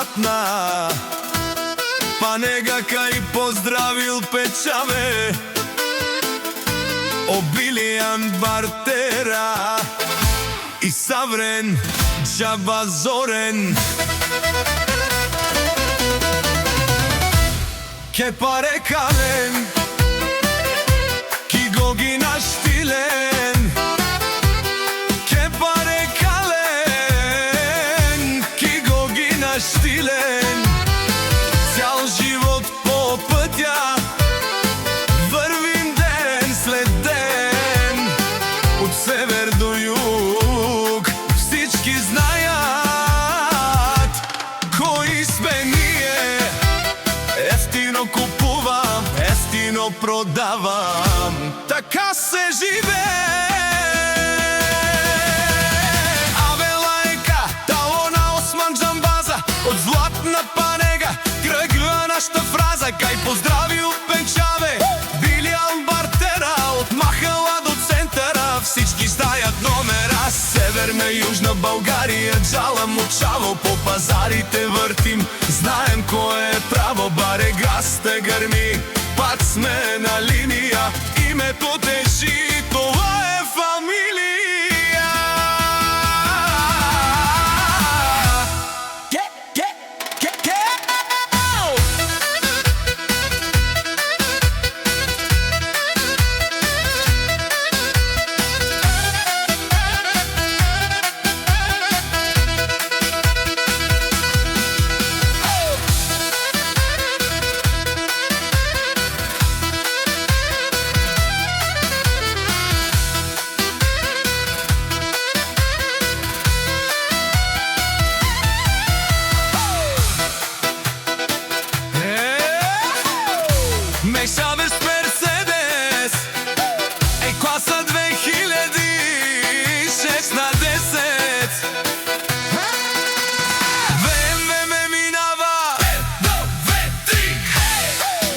златна, па нега кај поздравил печаве Обилијан Бартера и Саврен Џаба Зорен. Ке паре кален, ки го ги наштилен. Ке паре кален, ки го ги наштилен. Цял живот по пътя вървим ден след ден, от север до юг всички знаят кои сме ние. Ефтино купувам, ефтино продавам, така се живее. Од златна панега тръгва нашата фраза, кај поздравил пенчаве Обилијан Бартера, от махала до центъра всички знаят номера. Северна и Южна България, джала мучаво, по пазарите въртим, знаем кое е право. Барегаста гърми, пак сме на линия, името тежи, това е фамилия. Мешавеш Мерседес, ей класа 2006 на 10. ВМВ ме минава, 1, 2, 3.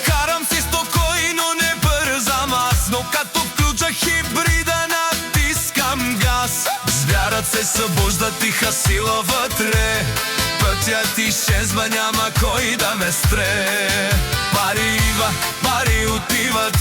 Карам си спокойно, не бързам аз, но като включа хибрида натискам газ. С вярат се събужда тиха сила вътре, пътят изчезва, няма кой да ме спре. Пари идва, пари отиват,